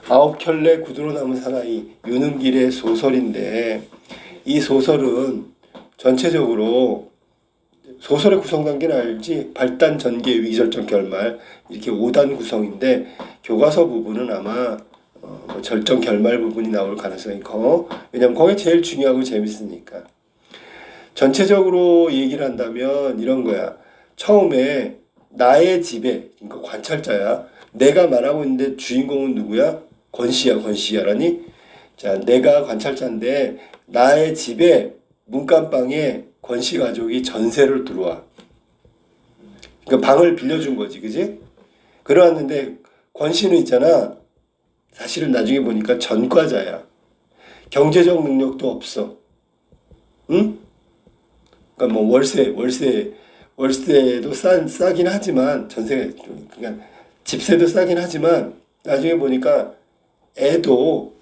아홉 켤레 구두로 남은 사나이 유능길의 소설인데 이 소설은 전체적으로 소설의 구성 단계는 알지? 발단, 전개, 위기절정, 결말 이렇게 5단 구성인데 교과서 부분은 아마 뭐 절정, 결말 부분이 나올 가능성이 커. 왜냐면 거기 제일 중요하고 재밌으니까. 전체적으로 얘기를 한다면 이런 거야. 처음에 나의 집에, 그러니까 관찰자야. 내가 말하고 있는데 주인공은 누구야? 권씨야, 권씨야라니? 자, 내가 관찰자인데 나의 집에 문간방에 권씨 가족이 전세를 들어와. 그러니까 방을 빌려준 거지, 그지? 그러왔는데 권씨는 있잖아. 사실은 나중에 보니까 전과자야. 경제적 능력도 없어. 응? 그러니까 뭐 월세도 싸긴 하지만 전세, 그러니까 집세도 싸긴 하지만 나중에 보니까 애도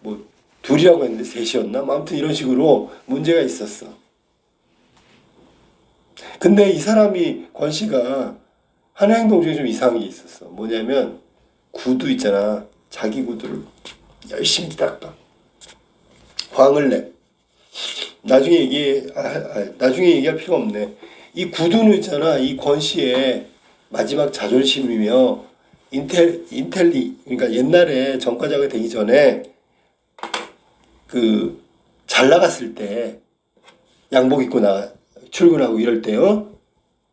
뭐 둘이라고 했는데 셋이었나? 뭐 아무튼 이런 식으로 문제가 있었어. 근데 이 사람이 권 씨가 하는 행동 중에 좀 이상한 게 있었어. 뭐냐면 구두 있잖아. 자기 구두를 열심히 닦아. 광을 내. 나중에 얘기할 필요 없네. 이 구두는 있잖아. 이 권 씨의 마지막 자존심이며 그러니까 옛날에 전과자가 되기 전에 그 잘 나갔을 때 양복 입고 출근하고 이럴 때요.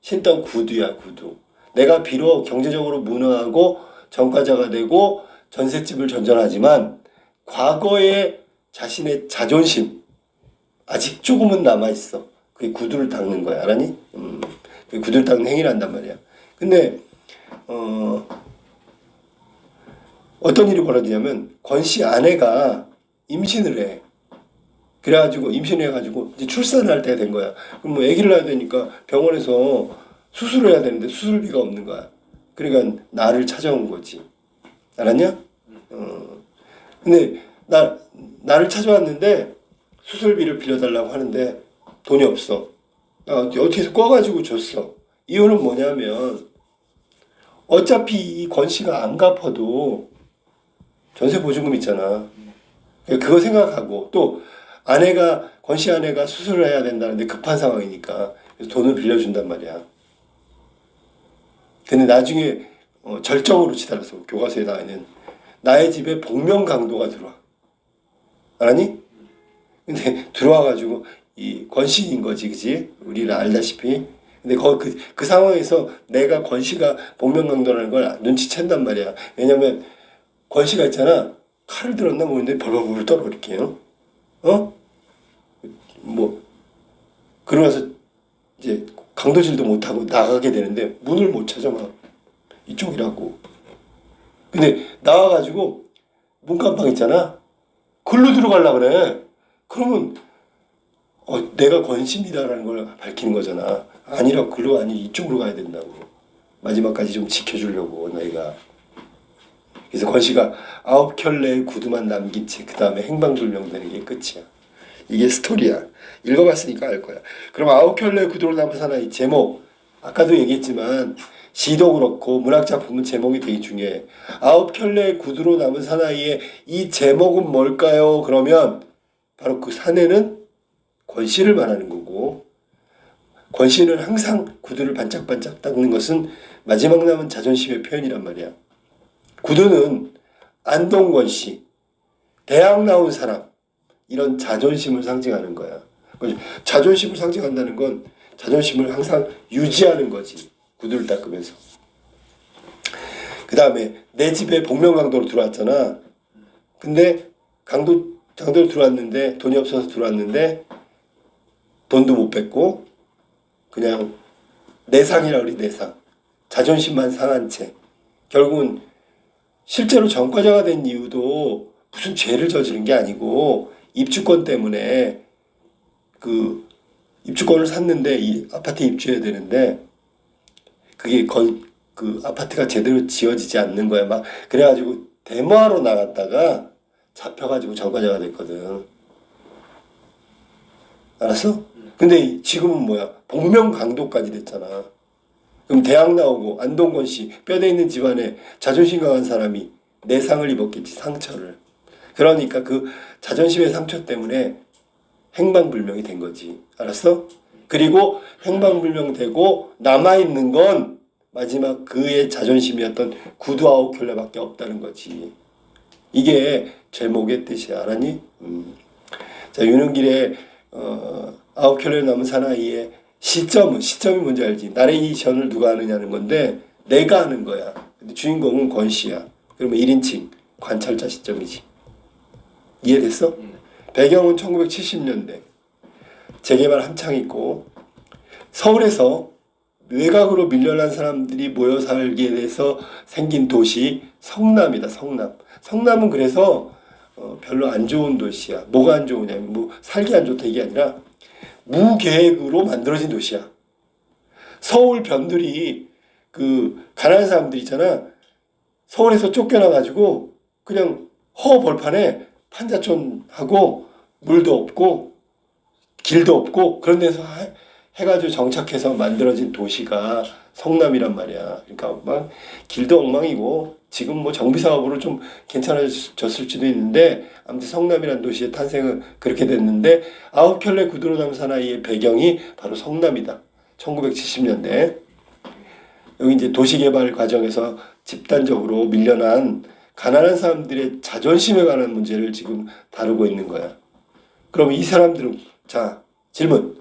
신던 구두야, 구두. 내가 비록 경제적으로 무능하고 전과자가 되고 전셋집을 전전하지만 과거의 자신의 자존심 아직 조금은 남아있어. 그게 구두를 닦는 거야. 알았니? 그게 구두를 닦는 행위를 한단 말이야. 근데 어떤 일이 벌어지냐면 권씨 아내가 임신을 해. 그래가지고 임신을 해가지고 이제 출산을 할 때가 된 거야. 그럼 뭐 아기를 낳아야 되니까 병원에서 수술을 해야 되는데 수술비가 없는 거야. 그러니까 나를 찾아온 거지. 알았냐? 근데 나를 찾아왔는데 수술비를 빌려달라고 하는데 돈이 없어. 어떻게 해서 꿔가지고 줬어. 이유는 뭐냐면 어차피 이 권 씨가 안 갚아도 전세 보증금 있잖아. 그거 생각하고 또 권 씨 아내가 수술을 해야 된다는데 급한 상황이니까 그래서 돈을 빌려준단 말이야. 근데 나중에 절정으로 치달아서 교과서에 나와 있는 나의 집에 복면강도가 들어와. 알았니? 근데 들어와가지고 이 권씨인 거지, 그지? 우리는 알다시피. 근데 그 상황에서 내가 권씨가 복면강도라는 걸 눈치챈단 말이야. 왜냐면 권씨가 있잖아. 칼을 들었나 모르는데 벌벌벌 떨어 이렇게. 뭐 그러면서 이제 강도질도 못하고 나가게 되는데 문을 못 찾아 막 이쪽이라고. 근데 나와가지고 문간방 있잖아. 글로 들어가려 그래. 그러면 내가 권씨입니다라는 걸 밝히는 거잖아. 아니라고 글로 아니 이쪽으로 가야 된다고. 마지막까지 좀 지켜주려고 너희가. 그래서 권씨가 아홉 켤레의 구두만 남긴 채 그 다음에 행방불명되는 게 끝이야. 이게 스토리야. 읽어봤으니까 알 거야. 그럼 아홉 켤레의 구두로 남은 사나이 제목 아까도 얘기했지만 시도 그렇고 문학작품은 제목이 되게 중요해. 아홉 켤레의 구두로 남은 사나이의 이 제목은 뭘까요? 그러면 바로 그 사내는 권씨를 말하는 거고 권씨는 항상 구두를 반짝반짝 닦는 것은 마지막 남은 자존심의 표현이란 말이야. 구두는 안동권씨, 대학 나온 사람 이런 자존심을 상징하는 거야. 자존심을 상징한다는 건 자존심을 항상 유지하는 거지. 구두를 닦으면서. 그 다음에 내 집에 복면강도로 들어왔잖아. 근데 강도로 들어왔는데 돈이 없어서 들어왔는데 돈도 못 뺏고 그냥 내상이라 그래. 내상. 자존심만 상한 채. 결국은 실제로 전과자가 된 이유도 무슨 죄를 저지른 게 아니고 입주권 때문에 그 입주권을 샀는데 이 아파트에 입주해야 되는데 그게 그 아파트가 제대로 지어지지 않는 거야. 막 그래가지고 데모하러 나갔다가 잡혀가지고 전과자가 됐거든. 알았어? 근데 지금은 뭐야? 복면강도까지 됐잖아. 그럼 대학 나오고 안동권 씨 뼈대 있는 집안에 자존심 강한 사람이 내상을 입었겠지, 상처를. 그러니까 그 자존심의 상처 때문에 행방불명이 된 거지. 알았어? 그리고 행방불명되고 남아있는 건 마지막 그의 자존심이었던 구두 9켤레밖에 없다는 거지. 이게 제목의 뜻이야. 알았니? 자, 윤은길의 9켤레 남은 사나이의 시점이 뭔지 알지? 나레이션을 누가 하느냐는 건데 내가 하는 거야. 근데 주인공은 권씨야. 그러면 1인칭 관찰자 시점이지. 이해됐어? 배경은 1970년대. 재개발 한창 있고 서울에서 외곽으로 밀려난 사람들이 모여 살게 돼서 생긴 도시 성남이다. 성남. 성남은 그래서 별로 안 좋은 도시야. 뭐가 안 좋으냐면 뭐 살기 안 좋다 이게 아니라 무계획으로 만들어진 도시야. 서울 변들이 그 가난한 사람들 있잖아. 서울에서 쫓겨나가지고 그냥 허벌판에 판자촌하고 물도 없고 길도 없고 그런 데서 해가지고 정착해서 만들어진 도시가 성남이란 말이야. 그러니까 막 길도 엉망이고 지금 뭐 정비 사업으로 좀 괜찮아졌을지도 있는데 아무튼 성남이란 도시의 탄생은 그렇게 됐는데 9켤레 구두로 담은 사나이의 배경이 바로 성남이다. 1970년대. 여기 이제 도시개발 과정에서 집단적으로 밀려난 가난한 사람들의 자존심에 관한 문제를 지금 다루고 있는 거야. 그럼 이 사람들은 자 질문.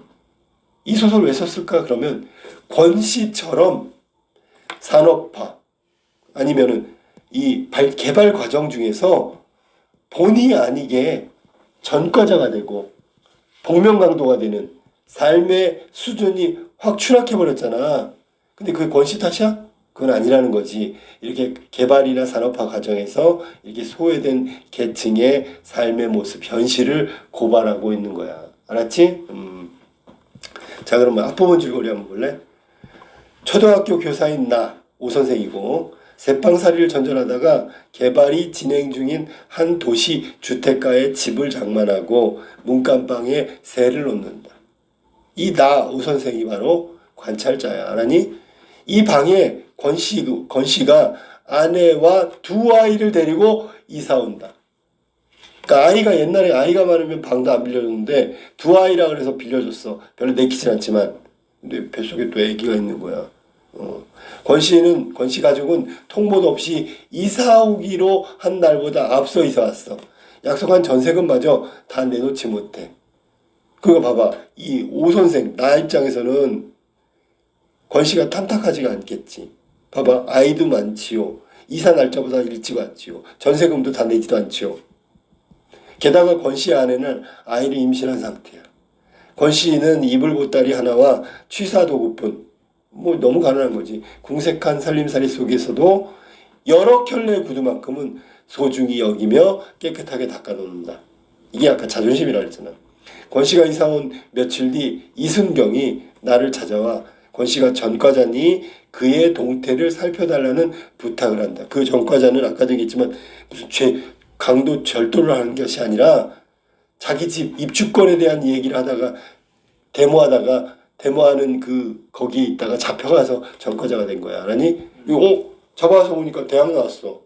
이 소설 왜 썼을까? 그러면 권씨처럼 산업화 아니면은 이 개발 과정 중에서 본의 아니게 전과자가 되고 복면강도가 되는 삶의 수준이 확 추락해버렸잖아. 근데 그게 권씨 탓이야? 그건 아니라는 거지. 이렇게 개발이나 산업화 과정에서 이렇게 소외된 계층의 삶의 모습, 현실을 고발하고 있는 거야. 알았지? 자, 그러면 앞부분 줄거리 한번 볼래? 초등학교 교사인 나, 오 선생이고 새빵살이를 전전하다가 개발이 진행 중인 한 도시 주택가에 집을 장만하고 문간방에 새를 놓는다. 이 나, 오 선생이 바로 관찰자야. 알았니? 이 방에 권씨가 아내와 두 아이를 데리고 이사 온다. 그러니까 아이가 옛날에 아이가 많으면 방도 안 빌려줬는데 두 아이라 그래서 빌려줬어. 별로 내키진 않지만 근데 뱃속에 또 아기가 있는 거야. 권씨 가족은 통보도 없이 이사 오기로 한 날보다 앞서 이사 왔어. 약속한 전세금마저 다 내놓지 못해. 그거 봐봐. 이 오 선생 나 입장에서는 권씨가 탐탁하지가 않겠지. 봐봐. 아이도 많지요. 이사 날짜보다 일찍 왔지요. 전세금도 다 내지도 않지요. 게다가 권씨 아내는 아이를 임신한 상태야. 권씨는 이불 보따리 하나와 취사 도구뿐. 뭐 너무 가난한 거지. 궁색한 살림살이 속에서도 여러 켤레 구두만큼은 소중히 여기며 깨끗하게 닦아놓는다. 이게 아까 자존심이라 그랬잖아. 권씨가 이사 온 며칠 뒤 이순경이 나를 찾아와 권씨가 전과자니 그의 동태를 살펴달라는 부탁을 한다. 그 전과자는 아까도 얘기했지만 무슨 강도 절도를 하는 것이 아니라 자기 집 입주권에 대한 얘기를 하다가 데모하는 거기에 있다가 잡혀가서 전과자가 된 거야. 알았니? 잡아서 오니까 대학 나왔어.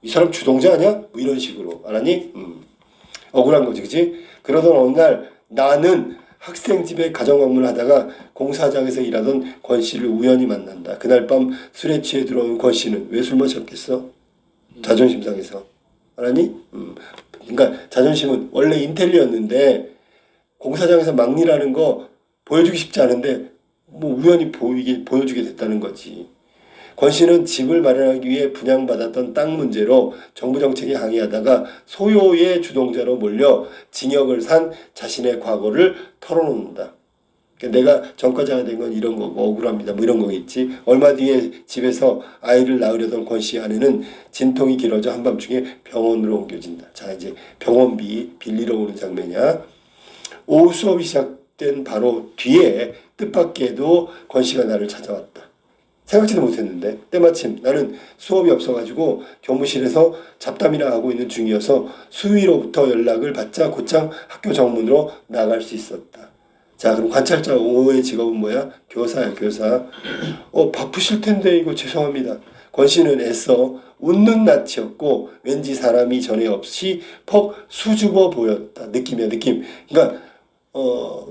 이 사람 주동자 아니야? 뭐 이런 식으로. 알았니? 억울한 거지, 그치? 그러던 어느 날 나는 학생 집에 가정방문을 하다가 공사장에서 일하던 권씨를 우연히 만난다. 그날 밤 술에 취해 들어온 권씨는 왜 술 마셨겠어? 자존심 상해서. 알았니? 그러니까 자존심은 원래 인텔리였는데 공사장에서 막 일하는 거 보여주기 쉽지 않은데 뭐 우연히 보여주게 됐다는 거지. 권씨는 집을 마련하기 위해 분양받았던 땅 문제로 정부 정책에 항의하다가 소요의 주동자로 몰려 징역을 산 자신의 과거를 털어놓는다. 내가 전과자가 된 건 이런 거고 억울합니다. 뭐 이런 거겠지. 얼마 뒤에 집에서 아이를 낳으려던 권씨 아내는 진통이 길어져 한밤중에 병원으로 옮겨진다. 자, 이제 병원비 빌리러 오는 장면이야. 오후 수업이 시작된 바로 뒤에 뜻밖에도 권씨가 나를 찾아왔다. 생각지도 못했는데 때마침 나는 수업이 없어가지고 교무실에서 잡담이나 하고 있는 중이어서 수위로부터 연락을 받자 곧장 학교 정문으로 나갈 수 있었다. 자, 그럼 관찰자 5의 직업은 뭐야? 교사야, 교사. 바쁘실 텐데 이거 죄송합니다. 권 씨는 애써 웃는 낯이었고 왠지 사람이 전에 없이 퍽 수줍어 보였다. 느낌이야, 느낌. 그러니까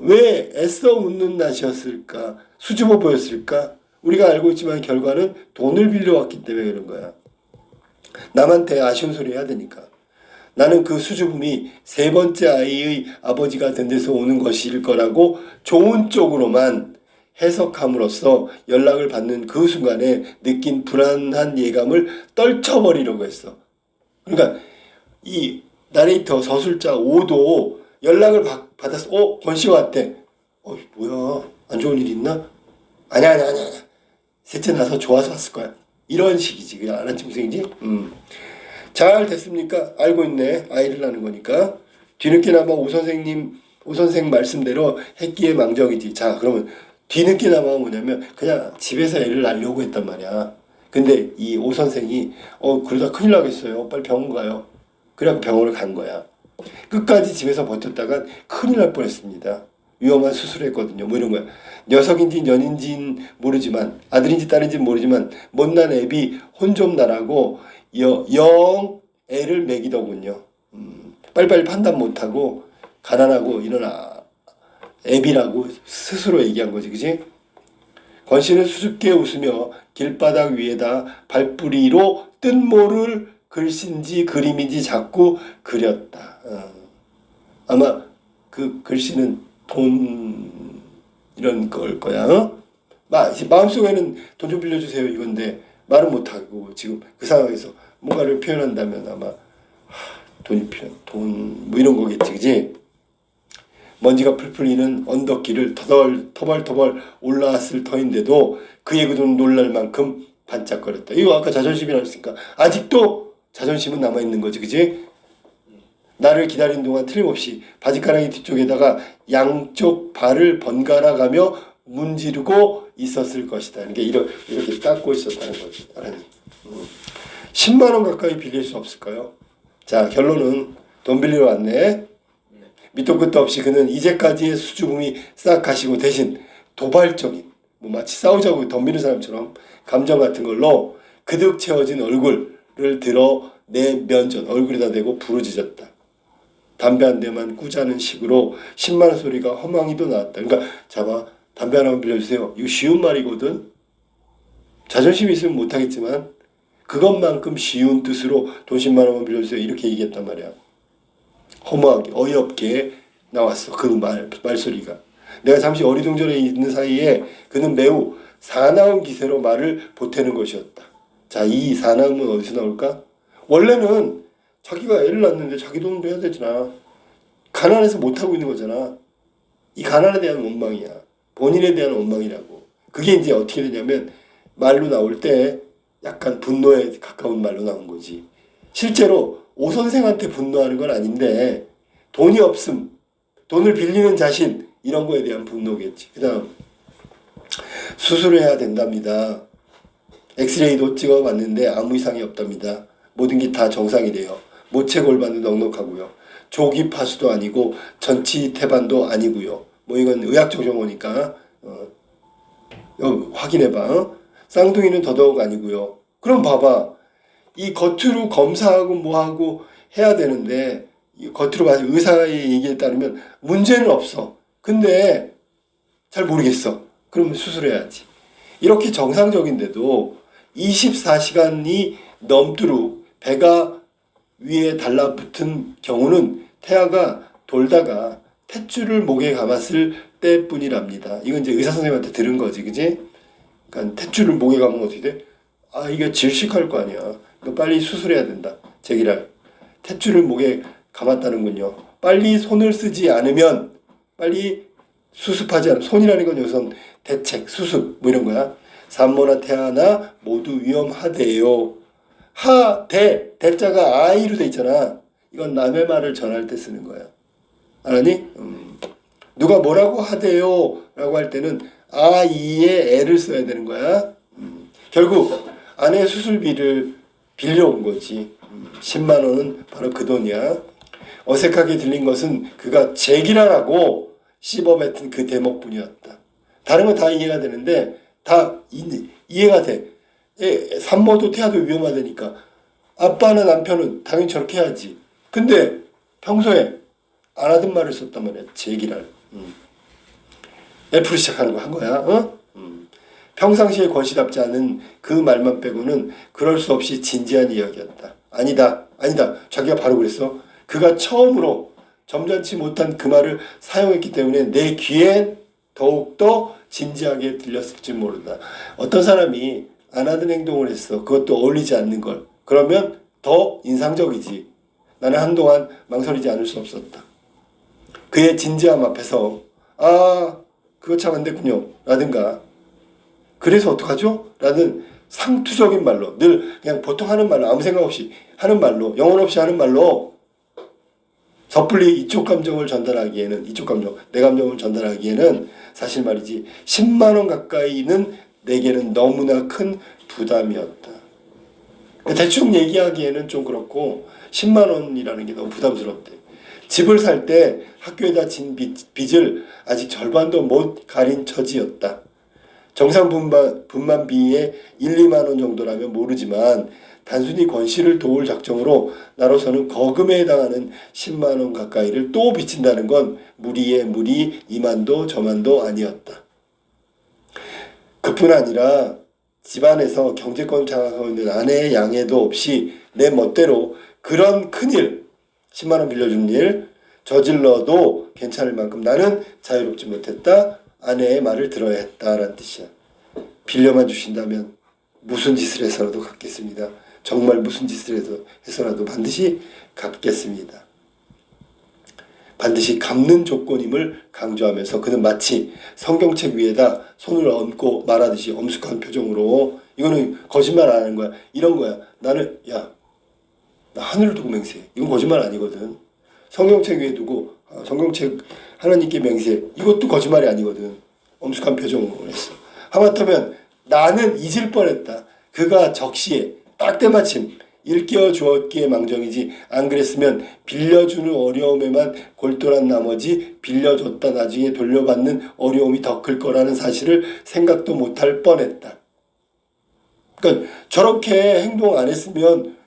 왜 애써 웃는 낯이었을까? 수줍어 보였을까? 우리가 알고 있지만 결과는 돈을 빌려왔기 때문에 그런 거야. 남한테 아쉬운 소리 해야 되니까. 나는 그 수줍음이 세 번째 아이의 아버지가 된 데서 오는 것일 거라고 좋은 쪽으로만 해석함으로써 연락을 받는 그 순간에 느낀 불안한 예감을 떨쳐버리려고 했어. 그러니까 이 나레이터 서술자 5도 연락을 받았어. 권씨 왔대. 뭐야, 안 좋은 일 있나? 아니야. 셋째 나서 좋아서 왔을 거야. 이런 식이지. 그냥 알았지 무슨 얘기지? 잘 됐습니까? 알고 있네. 아이를 낳는 거니까. 뒤늦게나마 오 선생 말씀대로 했기에 망정이지. 자, 그러면 뒤늦게나마 뭐냐면 그냥 집에서 애를 낳으려고 했단 말이야. 근데 이 오 선생이 그러다 큰일 나겠어요. 빨리 병원 가요. 그래갖고 병원을 간 거야. 끝까지 집에서 버텼다간 큰일 날 뻔했습니다. 위험한 수술을 했거든요. 뭐 이런 거야. 녀석인지 년인지는 모르지만 아들인지 딸인지 모르지만 못난 애비 혼 좀 나라고 영 애를 먹이더군요. 빨리빨리 판단 못하고 가난하고 이런 애비라고 스스로 얘기한 거지, 그지? 권 씨는 수줍게 웃으며 길바닥 위에다 발뿌리로 뜬모를 글씨인지 그림인지 자꾸 그렸다. 아마 그 글씨는 돈 이런 걸 거야. 마음속에는 돈 좀 빌려주세요 이건데 말은 못하고 지금 그 상황에서 뭔가를 표현한다면 아마 돈이 필요한 돈 뭐 이런 거겠지, 그지? 먼지가 풀풀 이는 언덕길을 터벌터벌 올라왔을 터인데도 그의 그돈 놀랄 만큼 반짝거렸다. 이거 아까 자존심이라 했으니까 아직도 자존심은 남아있는 거지, 그지? 나를 기다린 동안 틀림없이 바지가랑이 뒤쪽에다가 양쪽 발을 번갈아 가며 문지르고 있었을 것이다. 그러니까 이렇게 닦고 있었다는 거지. 알았니? 10만 원 가까이 빌릴 수 없을까요? 자, 결론은 돈 빌리러 왔네. 밑도 끝도 없이 그는 이제까지의 수줍음이 싹 가시고 대신 도발적인 뭐 마치 싸우자고 덤비는 사람처럼 감정 같은 걸로 그득 채워진 얼굴을 들어 내 면전 얼굴에다 대고 부르짖었다. 담배 한 대만 꾸자는 식으로 10만 원 소리가 허망이도 나왔다. 그러니까 잡아 담배 하나만 빌려주세요. 이거 쉬운 말이거든. 자존심이 있으면 못하겠지만 그것만큼 쉬운 뜻으로 돈 10만 원만 빌려주세요. 이렇게 얘기했단 말이야. 허무하게 어이없게 나왔어. 그 말소리가. 내가 잠시 어리둥절해 있는 사이에 그는 매우 사나운 기세로 말을 보태는 것이었다. 자, 이 사나움은 어디서 나올까? 원래는 자기가 애를 낳는데 자기 돈으로 해야 되잖아. 가난해서 못하고 있는 거잖아. 이 가난에 대한 원망이야. 본인에 대한 원망이라고. 그게 이제 어떻게 되냐면 말로 나올 때 약간 분노에 가까운 말로 나온 거지. 실제로 오 선생한테 분노하는 건 아닌데 돈이 없음, 돈을 빌리는 자신 이런 거에 대한 분노겠지. 그 다음 수술해야 된답니다. 엑스레이도 찍어봤는데 아무 이상이 없답니다. 모든 게 다 정상이래요. 모체 골반도 넉넉하고요. 조기 파수도 아니고 전치 태반도 아니고요. 뭐 이건 의학적 용어니까 확인해봐. 쌍둥이는 더더욱 아니고요. 그럼 봐봐. 이 겉으로 검사하고 뭐하고 해야 되는데 겉으로 봐서 의사의 얘기에 따르면 문제는 없어. 근데 잘 모르겠어. 그러면 수술해야지. 이렇게 정상적인데도 24시간이 넘도록 배가 위에 달라붙은 경우는 태아가 돌다가 탯줄을 목에 감았을 때뿐이랍니다. 이건 이제 의사 선생님한테 들은 거지, 그지? 그러니까 탯줄을 목에 감으면 어떻게 돼? 이게 질식할 거 아니야. 그러니까 빨리 수술해야 된다. 제기랄. 탯줄을 목에 감았다는군요. 빨리 손을 쓰지 않으면 빨리 수습하지 않으면 손이라는 건 여기선 대책, 수습 뭐 이런 거야. 산모나 태아나 모두 위험하대요. 대자가 아이로 돼 있잖아. 이건 남의 말을 전할 때 쓰는 거야. 알았니? 누가 뭐라고 하대요 라고 할 때는 아이의 애를 써야 되는 거야. 결국 아내 수술비를 빌려온 거지. 10만 원은 바로 그 돈이야. 어색하게 들린 것은 그가 제기라라고 씹어뱉은 그 대목뿐이었다. 다른 건 다 이해가 되는데 다 이해가 돼. 산모도 태아도 위험하다니까. 아빠나 남편은 당연히 저렇게 해야지. 근데 평소에 안 하던 말을 썼단 말이야. 제기랄. F로 시작하는 거 한 거야. 어? 평상시에 권씨답지 않은 그 말만 빼고는 그럴 수 없이 진지한 이야기였다. 아니다. 자기가 바로 그랬어. 그가 처음으로 점잖지 못한 그 말을 사용했기 때문에 내 귀엔 더욱더 진지하게 들렸을지 모른다. 어떤 사람이 안 하던 행동을 했어. 그것도 어울리지 않는 걸. 그러면 더 인상적이지. 나는 한동안 망설이지 않을 수 없었다. 그의 진지함 앞에서 그거 참 안 됐군요. 라든가 그래서 어떡하죠? 라는 상투적인 말로 늘 그냥 보통 하는 말로 아무 생각 없이 하는 말로 영혼 없이 하는 말로 섣불리 이쪽 감정을 전달하기에는 내 감정을 전달하기에는 사실 말이지 10만 원 가까이는 내게는 너무나 큰 부담이었다. 대충 얘기하기에는 좀 그렇고 10만 원이라는 게 너무 부담스럽대. 집을 살 때 학교에다 진 빚을 아직 절반도 못 가린 처지였다. 정상 분만비의 1, 2만 원 정도라면 모르지만 단순히 권씨를 도울 작정으로 나로서는 거금에 해당하는 10만 원 가까이를 또 빚진다는 건 무리의 무리 이만도 저만도 아니었다. 그뿐 아니라 집안에서 경제권 장악하고 있는 아내의 양해도 없이 내 멋대로 그런 큰일 10만 원 빌려준 일 저질러도 괜찮을 만큼 나는 자유롭지 못했다. 아내의 말을 들어야 했다라는 뜻이야. 빌려만 주신다면 무슨 짓을 해서라도 갚겠습니다. 정말 무슨 짓을 해서라도 반드시 갚겠습니다. 반드시 갚는 조건임을 강조하면서 그는 마치 성경책 위에다 손을 얹고 말하듯이 엄숙한 표정으로 이거는 거짓말 안 하는 거야. 이런 거야. 나는 나 하늘을 두고 맹세해. 이건 거짓말 아니거든. 성경책 위에 두고 성경책 하나님께 맹세. 이것도 거짓말이 아니거든. 엄숙한 표정으로 했어. 하마터면 나는 잊을 뻔했다. 그가 적시에 딱 때마침 일깨워 주었기에 망정이지 안 그랬으면 빌려주는 어려움에만 골똘한 나머지 빌려줬다 나중에 돌려받는 어려움이 더 클 거라는 사실을 생각도 못할 뻔했다. 그러니까 저렇게 행동 안 했으면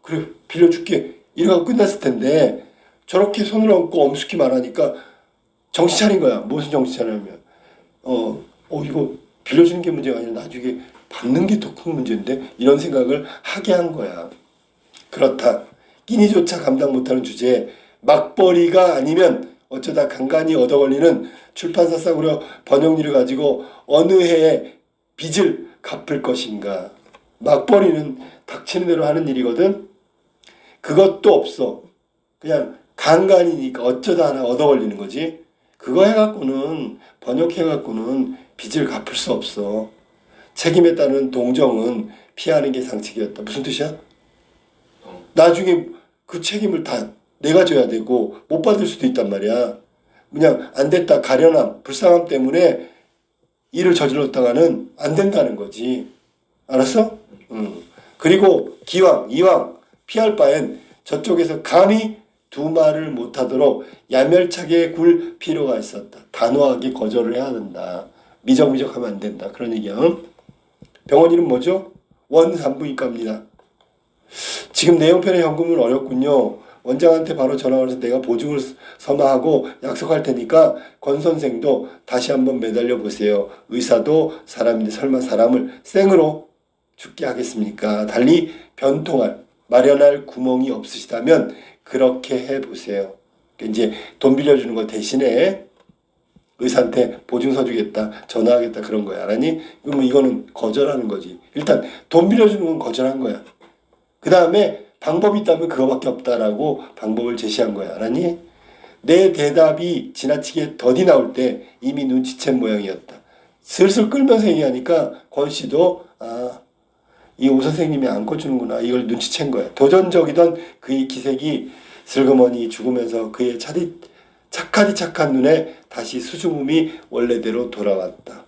그래 빌려줄게 이러고 끝났을 텐데 저렇게 손을 얹고 엄숙히 말하니까 정신 차린 거야. 무슨 정신 차리냐면 이거 빌려주는 게 문제가 아니라 나중에 받는 게 더 큰 문제인데 이런 생각을 하게 한 거야. 그렇다. 끼니조차 감당 못하는 주제에 막벌이가 아니면 어쩌다 간간히 얻어걸리는 출판사 싸구려 번역일을 가지고 어느 해에 빚을 갚을 것인가. 막벌이는 닥치는 대로 하는 일이거든. 그것도 없어. 그냥 간간이니까 어쩌다 하나 얻어걸리는 거지. 그거 해갖고는 번역해갖고는 빚을 갚을 수 없어. 책임에 따른 동정은 피하는 게 상책이었다. 무슨 뜻이야? 나중에 그 책임을 다 내가 져야 되고 못 받을 수도 있단 말이야. 그냥 안 됐다 가련함, 불쌍함 때문에 일을 저질렀다가는 안 된다는 거지. 알았어? 그리고 이왕 피할 바엔 저쪽에서 감히 두 말을 못하도록 야멸차게 굴 필요가 있었다. 단호하게 거절을 해야 된다. 미적미적하면 안 된다. 그런 얘기야. 병원 이름 뭐죠? 원산부인과입니다. 지금 내용편의 현금은 어렵군요. 원장한테 바로 전화 걸어서 내가 보증을 서마하고 약속할 테니까 권 선생도 다시 한번 매달려 보세요. 의사도 사람인데 설마 사람을 생으로 죽게 하겠습니까? 달리 변통할 마련할 구멍이 없으시다면 그렇게 해보세요. 이제 돈 빌려주는 거 대신에 의사한테 보증서 주겠다, 전화하겠다 그런 거야. 알았니? 그러면 이거는 거절하는 거지. 일단 돈 빌려주는 건 거절한 거야. 그 다음에 방법이 있다면 그거밖에 없다라고 방법을 제시한 거야. 알았니? 내 대답이 지나치게 더디 나올 때 이미 눈치챈 모양이었다. 슬슬 끌면서 얘기하니까 권 씨도 이 오 선생님이 안 꺼주는구나. 이걸 눈치챈 거야. 도전적이던 그의 기색이 슬그머니 죽으면서 그의 착하디 착한 눈에 다시 수줍음이 원래대로 돌아왔다.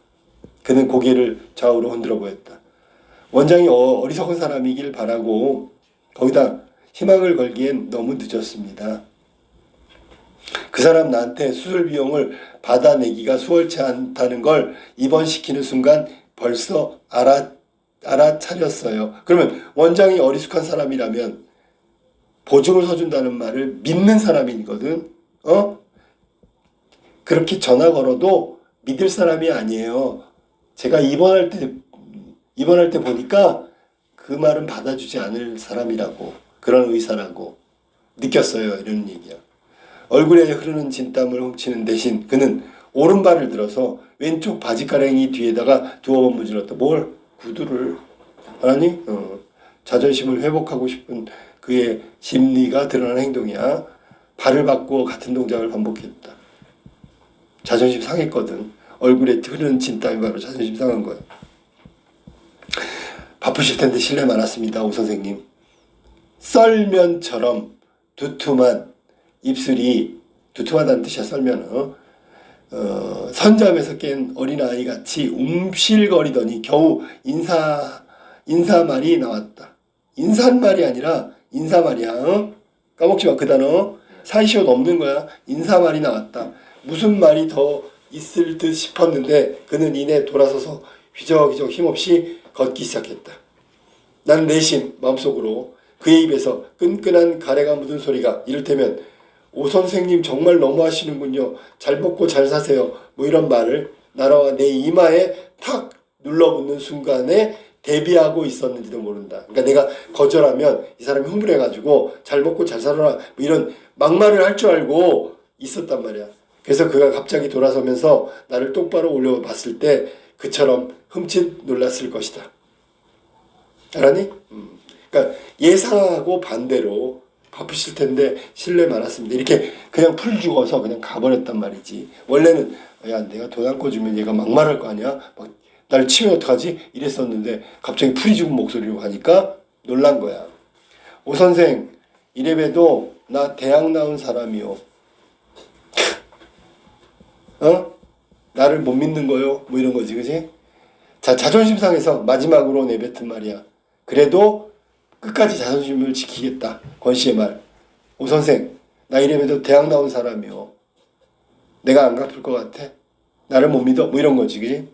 그는 고개를 좌우로 흔들어 보였다. 원장이 어리석은 사람이길 바라고 거기다 희망을 걸기엔 너무 늦었습니다. 그 사람 나한테 수술 비용을 받아내기가 수월치 않다는 걸 입원시키는 순간 벌써 알아차렸어요. 그러면 원장이 어리숙한 사람이라면 보증을 서준다는 말을 믿는 사람이거든. 그렇게 전화 걸어도 믿을 사람이 아니에요. 제가 입원할 때 보니까 그 말은 받아주지 않을 사람이라고, 그런 의사라고 느꼈어요. 이런 얘기야. 얼굴에 흐르는 진땀을 훔치는 대신 그는 오른발을 들어서 왼쪽 바지가랑이 뒤에다가 두어 번 문질렀다. 뭘? 구두를. 아니? 자존심을 회복하고 싶은 그의 심리가 드러난 행동이야. 발을 바꾸어 같은 동작을 반복했다. 자존심 상했거든. 얼굴에 흐르는 진땀이 바로 자존심 상한 거야. 바쁘실 텐데 실례 많았습니다. 오 선생님. 썰면처럼 두툼한 입술이, 두툼하다는 뜻이야. 썰면은 선잠에서 깬 어린아이 같이 움실거리더니 겨우 인사말이 나왔다. 인사말이 아니라 인사말이야. 까먹지 마. 그 단어 사이시옷 없는 거야. 인사말이 나왔다. 무슨 말이 더 있을 듯 싶었는데 그는 이내 돌아서서 휘적휘적 힘없이 걷기 시작했다. 나는 내심 마음속으로 그의 입에서 끈끈한 가래가 묻은 소리가, 이를테면 오 선생님 정말 너무하시는군요. 잘 먹고 잘 사세요. 뭐 이런 말을 나라와 내 이마에 탁 눌러붙는 순간에 대비하고 있었는지도 모른다. 그러니까 내가 거절하면 이 사람이 흥분해가지고 잘 먹고 잘 살아라 뭐 이런 막말을 할 줄 알고 있었단 말이야. 그래서 그가 갑자기 돌아서면서 나를 똑바로 올려봤을 때 그처럼 흠칫 놀랐을 것이다. 알았니? 그러니까 예상하고 반대로 바쁘실 텐데 실례 많았습니다. 이렇게 그냥 풀 죽어서 그냥 가버렸단 말이지. 원래는 야 내가 돈 안 꿔주면 얘가 막말할 거 아니야? 막 날 치면 어떡하지? 이랬었는데 갑자기 풀이 죽은 목소리로 가니까 놀란 거야. 오 선생 이래봬도 나 대학 나온 사람이요. 나를 못 믿는 거요? 뭐 이런 거지, 그지? 자, 자존심 상해서 마지막으로 내뱉은 말이야. 그래도 끝까지 자존심을 지키겠다. 권 씨의 말. 오 선생, 나 이래봬도 대학 나온 사람이요. 내가 안 갚을 것 같아? 나를 못 믿어? 뭐 이런 거지, 그지?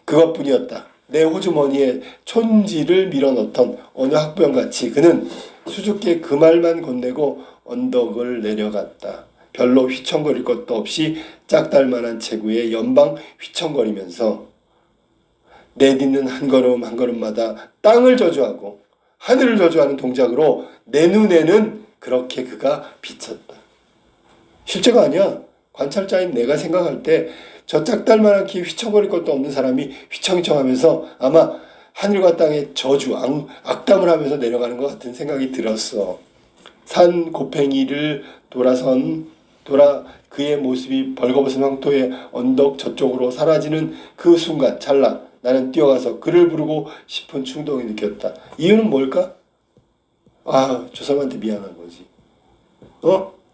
그것뿐이었다. 내 호주머니에 촌지를 밀어넣던 어느 학부형같이 그는 수줍게 그 말만 건네고 언덕을 내려갔다. 별로 휘청거릴 것도 없이 짝달만한 체구에 연방 휘청거리면서 내딛는 한 걸음 한 걸음마다 땅을 저주하고 하늘을 저주하는 동작으로 내 눈에는 그렇게 그가 비쳤다. 실제가 아니야. 관찰자인 내가 생각할 때 저 짝달만한 키 휘청거릴 것도 없는 사람이 휘청휘청하면서 아마 하늘과 땅에 저주, 악담을 하면서 내려가는 것 같은 생각이 들었어. 산 곱팽이를 돌아 그의 모습이 벌거벗은 황토의 언덕 저쪽으로 사라지는 그 순간 찰나 나는 뛰어가서 그를 부르고 싶은 충동이 느꼈다. 이유는 뭘까? 저 사람한테 미안한 거지.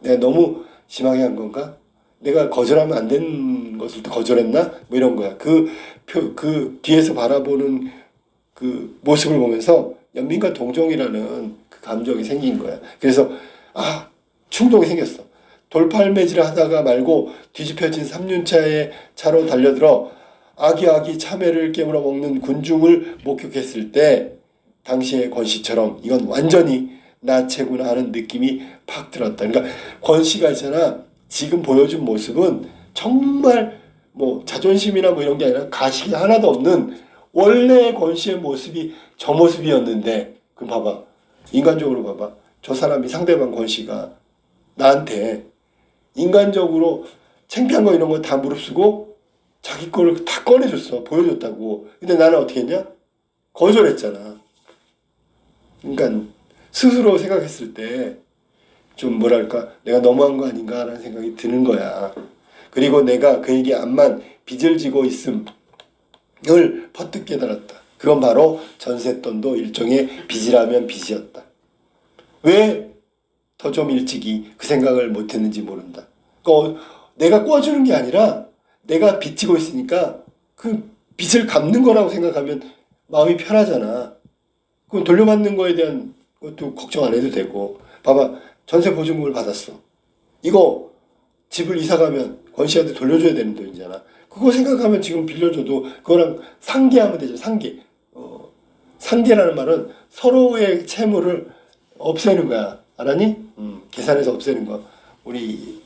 내가 너무 심하게 한 건가? 내가 거절하면 안 되는 것을 또 거절했나? 뭐 이런 거야. 그 뒤에서 바라보는 그 모습을 보면서 연민과 동정이라는 그 감정이 생긴 거야. 그래서 충동이 생겼어. 돌팔매질을 하다가 말고 뒤집혀진 3륜차의 차로 달려들어 아기아기 참외를 깨물어 먹는 군중을 목격했을 때 당시의 권씨처럼 이건 완전히 나체구나 하는 느낌이 팍 들었다. 그러니까 권씨가 있잖아. 지금 보여준 모습은 정말 뭐 자존심이나 뭐 이런 게 아니라 가식이 하나도 없는 원래 권씨의 모습이 저 모습이었는데 그럼 봐봐. 인간적으로 봐봐. 저 사람이 상대방 권씨가 나한테 인간적으로 창피한 거 이런 거 다 무릅쓰고 자기 거를 다 꺼내줬어. 보여줬다고. 근데 나는 어떻게 했냐? 거절했잖아. 그러니까 스스로 생각했을 때 좀 뭐랄까 내가 너무한 거 아닌가라는 생각이 드는 거야. 그리고 내가 그에게 암만 빚을 지고 있음을 퍼뜩 깨달았다. 그건 바로 전셋돈도 일종의 빚이라면 빚이었다. 왜 더 좀 일찍이 그 생각을 못했는지 모른다. 내가 꿔주는 게 아니라 내가 빚지고 있으니까 그 빚을 갚는 거라고 생각하면 마음이 편하잖아. 그건 돌려받는 거에 대한 것도 걱정 안 해도 되고. 봐봐. 전세 보증금을 받았어. 이거 집을 이사가면 권 씨한테 돌려줘야 되는 돈이잖아. 그거 생각하면 지금 빌려줘도 그거랑 상계하면 되죠. 상계. 상계라는 말은 서로의 채무를 없애는 거야. 알았니? 계산해서 없애는 거. 우리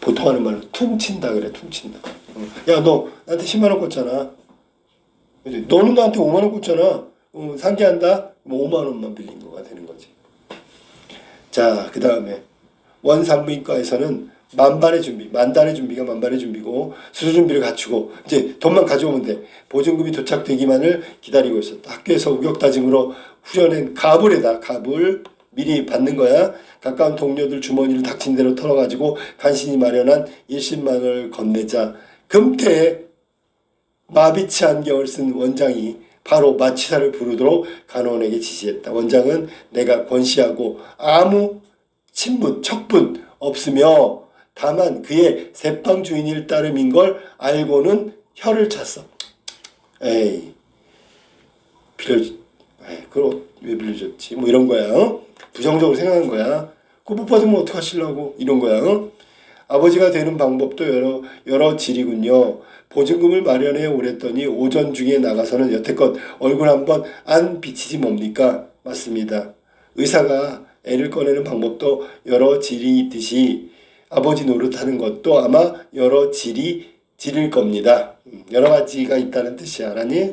보통 하는 말로 퉁친다 그래. 퉁친다. 야, 너 나한테 10만 원 꿨잖아. 너는 나한테 5만 원 꿨잖아. 상계한다? 뭐 5만 원만 빌린 거가 되는 거지. 자, 그 다음에 원산부인과에서는 만반의 준비, 만단의 준비가 만반의 준비고 수술 준비를 갖추고 이제 돈만 가져오면 돼. 보증금이 도착되기만을 기다리고 있었다. 학교에서 우격다짐으로 후려낸 갑을에다 갑을 미리 받는 거야. 가까운 동료들 주머니를 닥친 대로 털어가지고 간신히 마련한 10만 원을 건네자 금태에 마비치 안경을 쓴 원장이 바로 마취사를 부르도록 간호원에게 지시했다. 원장은 내가 권시하고 아무 친분, 척분 없으며 다만 그의 새빵 주인일 따름인 걸 알고는 혀를 찼어. 에이, 그걸 왜 빌려줬지? 뭐 이런 거야. 부정적으로 생각한 거야. 그거 못 받으면 어떡하시려고 이런 거야. 아버지가 되는 방법도 여러 질이군요. 보증금을 마련해 오랬더니 오전 중에 나가서는 여태껏 얼굴 한번 안 비치지 뭡니까? 맞습니다. 의사가 애를 꺼내는 방법도 여러 질이 있듯이 아버지 노릇하는 것도 아마 여러 질일 겁니다. 여러 가지가 있다는 뜻이야. 알았니?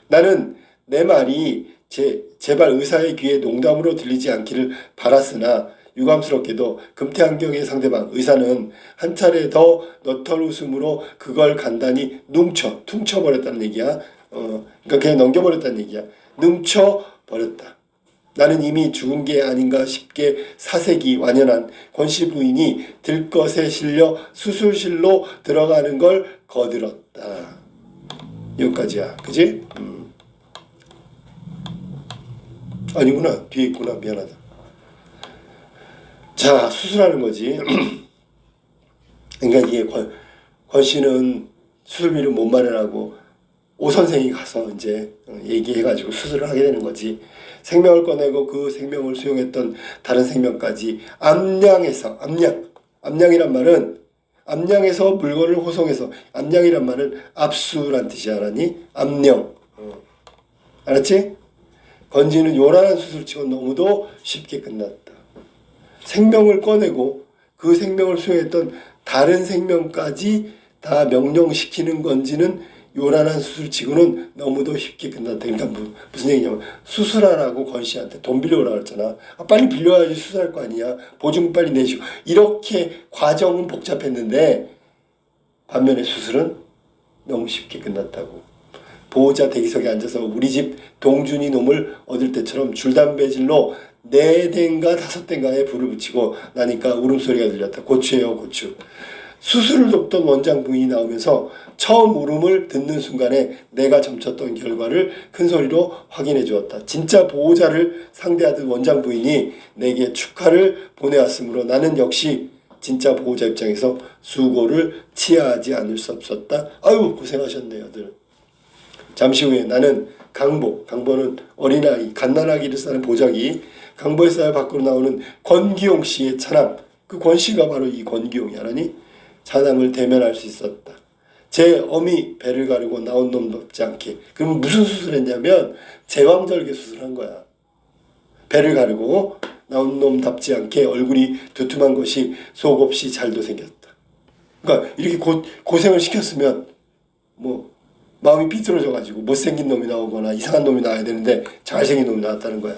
나는 내 말이 제발 의사의 귀에 농담으로 들리지 않기를 바랐으나 유감스럽게도 금태안경의 상대방 의사는 한 차례 더 너털 웃음으로 그걸 간단히 퉁쳐버렸다는 얘기야. 그러니까 그냥 넘겨버렸다는 얘기야. 능쳐버렸다. 나는 이미 죽은 게 아닌가 싶게 사색이 완연한 권씨 부인이 들것에 실려 수술실로 들어가는 걸 거들었다. 여기까지야. 그지? 아니구나. 뒤에 있구나. 미안하다. 자, 수술하는 거지. 그러니까 이게 권씨는 수술비를 못 마련하고 오 선생이 가서 이제 얘기해가지고 수술을 하게 되는 거지. 생명을 꺼내고 그 생명을 수용했던 다른 생명까지 암량해서 암량이란 말은 암량해서 물건을 호송해서 암량이란 말은 압수란 뜻이 알았니? 암령. 알았지? 건지는 요란한 수술치고 너무도 쉽게 끝났다. 생명을 꺼내고 그 생명을 수용했던 다른 생명까지 다 명령시키는 건지는 요란한 수술치고는 너무도 쉽게 끝났다. 그러니까 무슨 얘기냐면 수술하라고 권씨한테 돈 빌려오라고 했잖아. 빨리 빌려야지 수술할 거 아니야. 보증금 빨리 내시고. 이렇게 과정은 복잡했는데 반면에 수술은 너무 쉽게 끝났다고. 보호자 대기석에 앉아서 우리 집 동준이 놈을 얻을 때처럼 줄담배질로 4대인가 5대인가에 불을 붙이고 나니까 울음소리가 들렸다. 고추예요, 고추. 수술을 돕던 원장 부인이 나오면서 처음 울음을 듣는 순간에 내가 점쳤던 결과를 큰 소리로 확인해 주었다. 진짜 보호자를 상대하던 원장 부인이 내게 축하를 보내왔으므로 나는 역시 진짜 보호자 입장에서 수고를 치하하지 않을 수 없었다. 아유, 고생하셨네요들. 잠시 후에 나는 강보는 어린아이, 갓난아기를 싸는 보자기, 강보의 쌀 밖으로 나오는 권기용 씨의 차남, 그 권씨가 바로 이 권기용이 알아니? 차남을 대면할 수 있었다. 제 어미 배를 가르고 나온 놈답지 않게. 그럼 무슨 수술했냐면 제왕절개 수술한 거야. 배를 가르고 나온 놈답지 않게 얼굴이 두툼한 것이 속없이 잘도 생겼다. 그러니까 이렇게 고생을 시켰으면 뭐 마음이 삐뚤어져가지고 못생긴 놈이 나오거나 이상한 놈이 나와야 되는데 잘생긴 놈이 나왔다는 거야.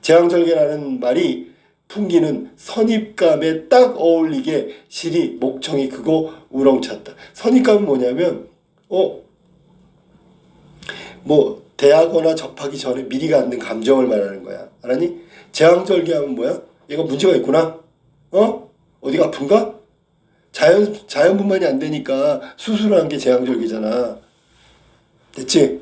제왕절개라는 말이 풍기는 선입감에 딱 어울리게 실이 목청이 크고 우렁찼다. 선입감은 뭐냐면 뭐 대하거나 접하기 전에 미리 갖는 감정을 말하는 거야. 알았니? 제왕절개하면 뭐야? 얘가 문제가 있구나. 어디가 아픈가? 자연분만이 안 되니까 수술하는 게 제왕절개잖아. 됐지?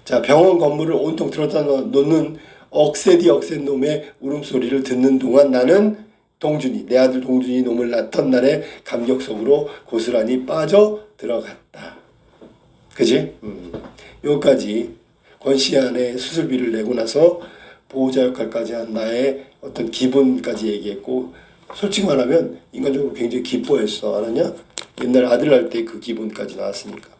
자, 병원 건물을 온통 들었다 놓는 억센 놈의 울음소리를 듣는 동안 나는 동준이, 내 아들 동준이 놈을 낳던 날의 감격 속으로 고스란히 빠져 들어갔다. 그지? 여기까지 권씨안의 수술비를 내고 나서 보호자 역할까지 한 나의 어떤 기분까지 얘기했고, 솔직히 말하면 인간적으로 굉장히 기뻐했어. 알았냐? 옛날 아들 낳을 때 그 기분까지 나왔으니까.